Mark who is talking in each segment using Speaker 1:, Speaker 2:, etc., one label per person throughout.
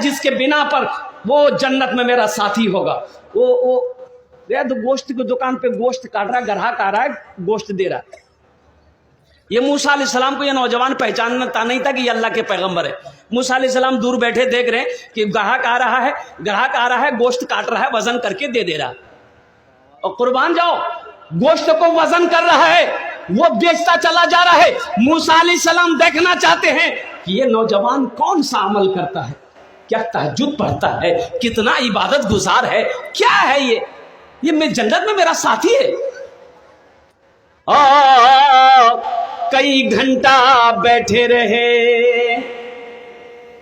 Speaker 1: جس کے بنا پر وہ جنت میں میرا ساتھی ہوگا. وہ تو گوشت کی دکان پہ گوشت کاٹ رہا ہے, گراہک آ رہا ہے, گوشت دے رہا ہے. یہ موسیٰ علیہ السلام کو یہ نوجوان پہچانتا نہیں تھا کہ یہ اللہ کے پیغمبر ہے. موسیٰ علیہ السلام دور بیٹھے دیکھ رہے ہیں کہ گراہک آ رہا ہے, گوشت کاٹ رہا ہے, وزن کر کے دے رہا. اور قربان جاؤ, گوشت کو وزن کر رہا ہے, وہ بیچتا چلا جا رہا ہے. موسیٰ علیہ السلام دیکھنا چاہتے ہیں کہ یہ نوجوان کون سا عمل کرتا ہے, کیا تہجد پڑھتا ہے, کتنا عبادت گزار ہے, کیا ہے یہ میں جنت میں میرا ساتھی ہے. کئی گھنٹہ بیٹھے رہے,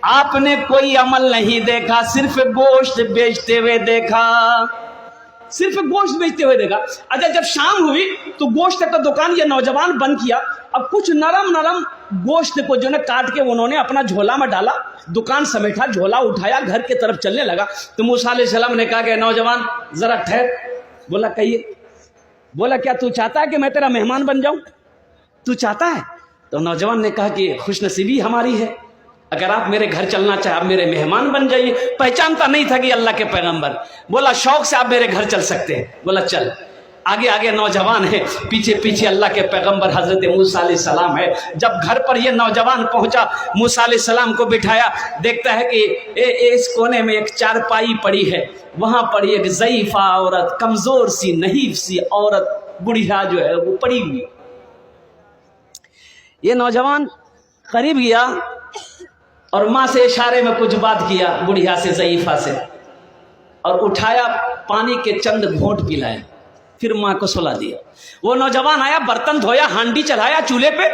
Speaker 1: آپ نے کوئی عمل نہیں دیکھا, صرف گوشت بیچتے ہوئے دیکھا, صرف گوشت بیچتے ہوئے دیکھا. اچھا جب شام ہوئی تو گوشت کا دکان یہ نوجوان بند کیا. اب کچھ نرم گوشت کو جو نے کاٹ کے انہوں نے اپنا جھولا میں ڈالا, دکان سمیٹا, جھولا اٹھایا, گھر کی طرف چلنے لگا. تو موسیٰ علیہ السلام نے کہا کہ نوجوان ذرا ٹھہر. بولا کہیے. بولا کیا تو چاہتا ہے کہ میں تیرا مہمان بن جاؤں؟ تو چاہتا ہے؟ تو نوجوان نے کہا کہ خوش نصیبی ہماری ہے, اگر آپ میرے گھر چلنا چاہیں آپ میرے مہمان بن جائیے. پہچانتا نہیں تھا کہ اللہ کے پیغمبر. بولا شوق سے آپ میرے گھر چل سکتے ہیں. بولا چل. آگے نوجوان ہے, پیچھے اللہ کے پیغمبر حضرت موسیٰ علیہ السلام ہے. جب گھر پر یہ نوجوان پہنچا, موسیٰ علیہ السلام کو بٹھایا, دیکھتا ہے کہ اس کونے میں ایک چارپائی پڑی ہے, وہاں پر ایک ضعیفہ عورت, کمزور سی نحیف سی عورت, بڑھیا جو ہے وہ پڑی ہوئی. یہ نوجوان قریب گیا اور ماں سے اشارے میں کچھ بات کیا, بڑھیا سے, ضعیفہ سے, اور اٹھایا, پانی کے چند گھونٹ پلائے, پھر ماں کو سلا دیا. وہ نوجوان آیا, برتن دھویا, ہانڈی چڑھایا چولہے پہ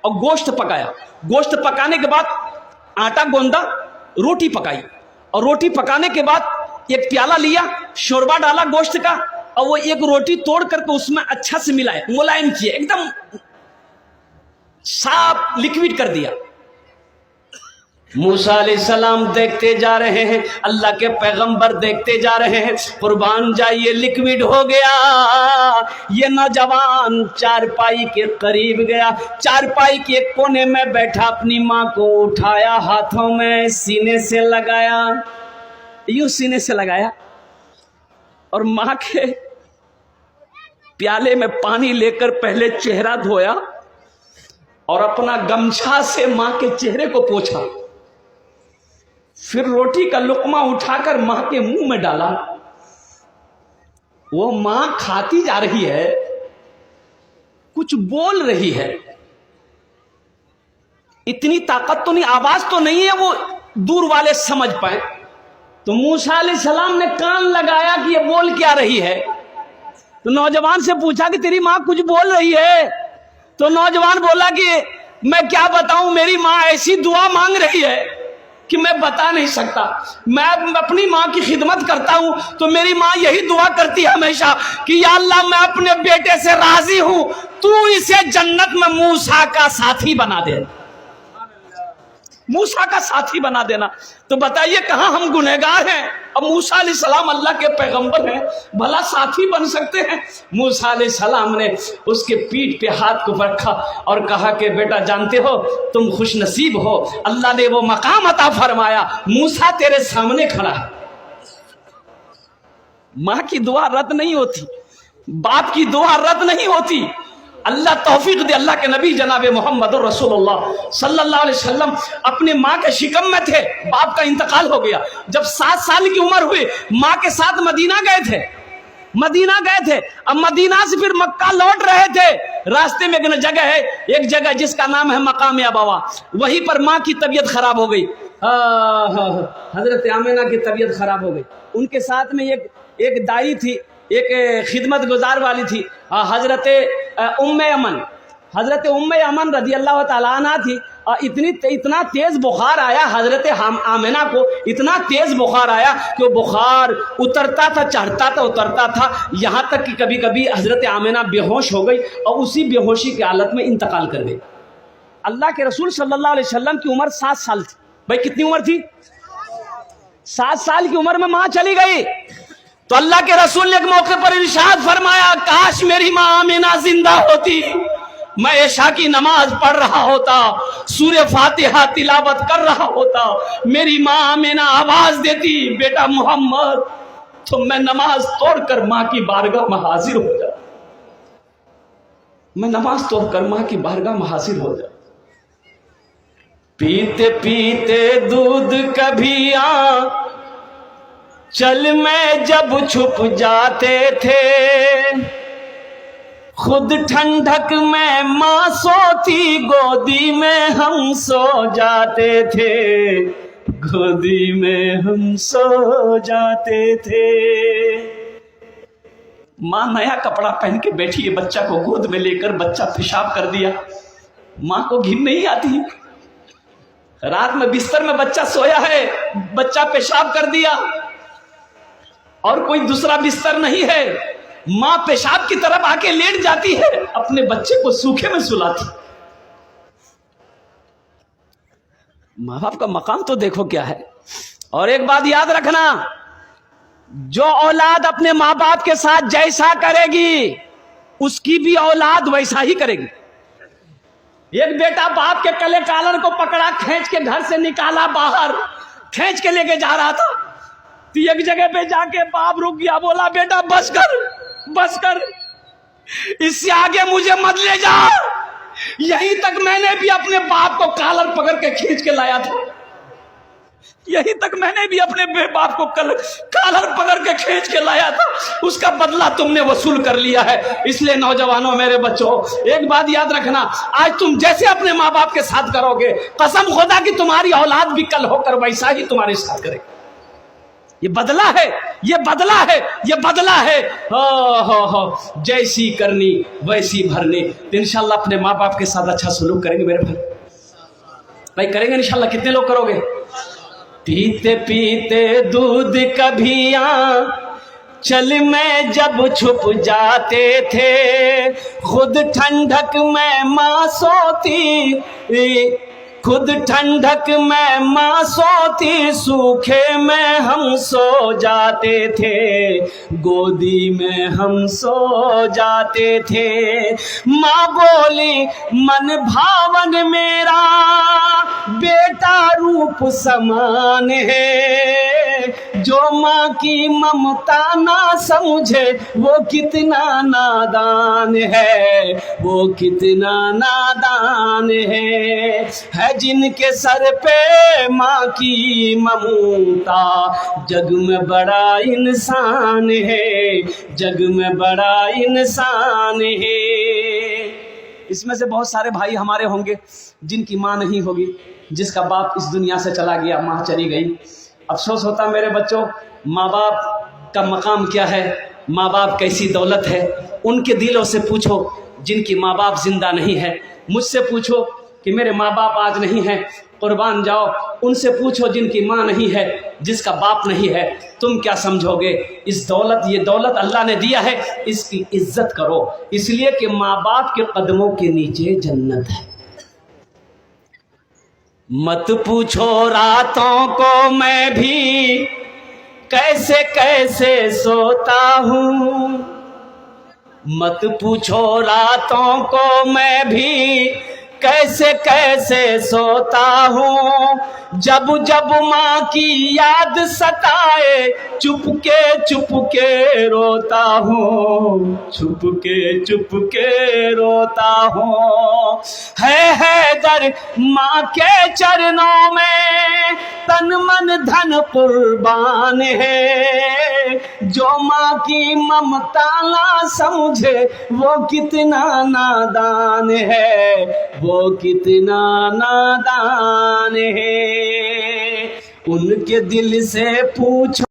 Speaker 1: اور گوشت پکایا. گوشت پکانے کے بعد آٹا گوندا, روٹی پکائی, اور روٹی پکانے کے بعد ایک پیالہ لیا, شوربہ ڈالا گوشت کا, اور وہ ایک روٹی توڑ کر کے اس میں اچھا سے ملایا, ملائم کیا, ایک دم صاف لکوڈ کر دیا. موسیٰ علیہ السلام دیکھتے جا رہے ہیں, اللہ کے پیغمبر دیکھتے جا رہے ہیں. قربان جائیے, لکوڈ ہو گیا. یہ نوجوان چارپائی کے قریب گیا, چارپائی کے کونے میں بیٹھا, اپنی ماں کو اٹھایا, ہاتھوں میں سینے سے لگایا, یوں سینے سے لگایا, اور ماں کے پیالے میں پانی لے کر پہلے چہرہ دھویا اور اپنا گمچھا سے ماں کے چہرے کو پوچھا. پھر روٹی کا لقمہ اٹھا کر ماں کے منہ میں ڈالا. وہ ماں کھاتی جا رہی ہے, کچھ بول رہی ہے, اتنی طاقت تو نہیں, آواز تو نہیں ہے وہ دور والے سمجھ پائیں. تو موسیٰ علیہ السلام نے کان لگایا کہ یہ بول کیا رہی ہے. تو نوجوان سے پوچھا کہ تیری ماں کچھ بول رہی ہے. تو نوجوان بولا کہ میں کیا بتاؤں, میری ماں ایسی دعا مانگ رہی ہے کہ میں بتا نہیں سکتا. میں اپنی ماں کی خدمت کرتا ہوں تو میری ماں یہی دعا کرتی ہے ہمیشہ کہ یا اللہ میں اپنے بیٹے سے راضی ہوں, تو اسے جنت میں موسیٰ کا ساتھی بنا دے, موسیٰ کا ساتھی بنا دینا. تو بتائیے کہاں ہم گنہگار ہیں, اب موسیٰ علیہ السلام اللہ کے پیغمبر ہیں, بھلا ساتھی بن سکتے ہیں؟ موسیٰ علیہ السلام نے اس کے پیٹھ پہ ہاتھ کو رکھا اور کہا کہ بیٹا جانتے ہو تم خوش نصیب ہو, اللہ نے وہ مقام عطا فرمایا, موسیٰ تیرے سامنے کھڑا ہے. ماں کی دعا رد نہیں ہوتی, باپ کی دعا رد نہیں ہوتی. اللہ توفیق دے. اللہ کے نبی جناب محمد رسول اللہ صلی اللہ علیہ وسلم اپنے ماں کے شکم میں تھے, باپ کا انتقال ہو گیا. جب 7 سال کی عمر ہوئی, ماں کے ساتھ مدینہ گئے تھے. اب مدینہ سے پھر مکہ لوٹ رہے تھے, راستے میں ایک جگہ ہے, ایک جگہ جس کا نام ہے مقام ابوا, وہیں پر ماں کی طبیعت خراب ہو گئی. حضرت آمنہ کی طبیعت خراب ہو گئی. ان کے ساتھ میں ایک دائی تھی, ایک خدمت گزار والی تھی, حضرت ام ایمن رضی اللہ تعالیٰ عنہ تھی. اتنا تیز بخار آیا حضرت آمنہ کو, اتنا تیز بخار آیا کہ وہ بخار اترتا تھا, چڑھتا تھا, اترتا تھا, یہاں تک کہ کبھی کبھی حضرت آمنہ بے ہوش ہو گئی اور اسی بے ہوشی کی حالت میں انتقال کر گئی. اللہ کے رسول صلی اللہ علیہ وسلم کی عمر 7 سال تھی. بھائی کتنی عمر تھی؟ 7 سال کی عمر میں ماں چلی گئی. تو اللہ کے رسول نے ایک موقع پر ارشاد فرمایا, کاش میری ماں آمنہ زندہ ہوتی, میں عشاء کی نماز پڑھ رہا ہوتا، سورہ فاتحہ تلاوت کر رہا ہوتا، میری ماں آمینہ آواز دیتی بیٹا محمد، تو میں نماز توڑ کر ماں کی بارگاہ میں حاضر ہو جاتا، میں نماز توڑ کر ماں کی بارگاہ میں حاضر ہو جاتا۔ پیتے پیتے دودھ کبھی چل میں جب چھپ جاتے تھے، خود ٹھنڈک میں ماں سوتی گودی میں ہم سو جاتے تھے، گودی میں ہم سو جاتے تھے۔ ماں نیا کپڑا پہن کے بیٹھی ہے، بچہ کو گود میں لے کر، بچہ پیشاب کر دیا، ماں کو گھن نہیں آتی، رات میں بستر میں بچہ سویا ہے، بچہ پیشاب کر دیا اور کوئی دوسرا بستر نہیں ہے، ماں پیشاب کی طرف آ کے لیٹ جاتی ہے، اپنے بچے کو سوکھے میں سلاتی۔ ماں باپ کا مقام تو دیکھو کیا ہے۔ اور ایک بات یاد رکھنا، جو اولاد اپنے ماں باپ کے ساتھ جیسا کرے گی اس کی بھی اولاد ویسا ہی کرے گی۔ ایک بیٹا باپ کے کلے کالر کو پکڑا، کھینچ کے گھر سے نکالا باہر، کھینچ کے لے کے جا رہا تھا، تو ایک جگہ پہ جا کے باپ رک گیا، بولا بیٹا بس کر، بس کر، اس سے آگے مجھے مت لے جا۔ یہیں تک میں نے بھی اپنے باپ کو کالر پکڑ کے کھینچ کے لایا تھا، یہیں تک میں نے بھی اپنے باپ کو کالر پکڑ کے کھینچ کے لایا تھا، اس کا بدلہ تم نے وصول کر لیا ہے۔ اس لیے نوجوانوں، میرے بچوں، ایک بات یاد رکھنا، آج تم جیسے اپنے ماں باپ کے ساتھ کرو گے، قسم خدا کی تمہاری اولاد بھی کل ہو کر ویسا ہی تمہارے ساتھ کرے گی۔ یہ بدلہ ہے، یہ بدلہ ہے، یہ بدلہ ہے۔ جیسی کرنی ویسی بھرنی۔ تو انشاءاللہ اپنے ماں باپ کے ساتھ اچھا سلوک کریں گے میرے بھائی کریں گے انشاءاللہ۔ کتنے لوگ کرو گے؟ پیتے پیتے دودھ کبھی چل میں جب چھپ جاتے تھے، خود ٹھنڈک میں ماں سوتی، خود ٹھنڈک میں ماں سوتی، سوکھے میں ہم سو جاتے تھے، گودی میں ہم سو جاتے تھے۔ ماں بولی من بھاون میرا بیٹا روپ سمان ہے، جو ماں کی ممتا نہ سمجھے وہ کتنا نادان ہے، وہ کتنا نادان ہے جن کے سر پہ ماں کی ممتا، جگ میں بڑا انسان ہے، جگ میں بڑا انسان ہے۔ اس میں سے بہت سارے بھائی ہمارے ہوں گے جن کی ماں نہیں ہوگی، جس کا باپ اس دنیا سے چلا گیا، ماں چلی گئی۔ افسوس ہوتا میرے بچوں، ماں باپ کا مقام کیا ہے، ماں باپ کیسی دولت ہے۔ ان کے دلوں سے پوچھو جن کی ماں باپ زندہ نہیں ہے، مجھ سے پوچھو کہ میرے ماں باپ آج نہیں ہیں، قربان جاؤ ان سے پوچھو جن کی ماں نہیں ہے، جس کا باپ نہیں ہے، تم کیا سمجھو گے؟ اس دولت، یہ دولت اللہ نے دیا ہے، اس کی عزت کرو، اس لیے کہ ماں باپ کے قدموں کے نیچے جنت ہے۔ مت پوچھو راتوں کو میں بھی کیسے کیسے سوتا ہوں، مت پوچھو راتوں کو میں بھی کیسے کیسے سوتا ہوں، جب جب ماں کی یاد ستائے چپ کے روتا ہوں، چپ کے روتا ہوں۔ ہے حیدر ماں کے چرنوں میں تن من دھن قربان ہے، جو ماں کی ممتا نہ سمجھے وہ کتنا نادان ہے، وہ کتنا نادان ہے۔ ان کے دل سے پوچھو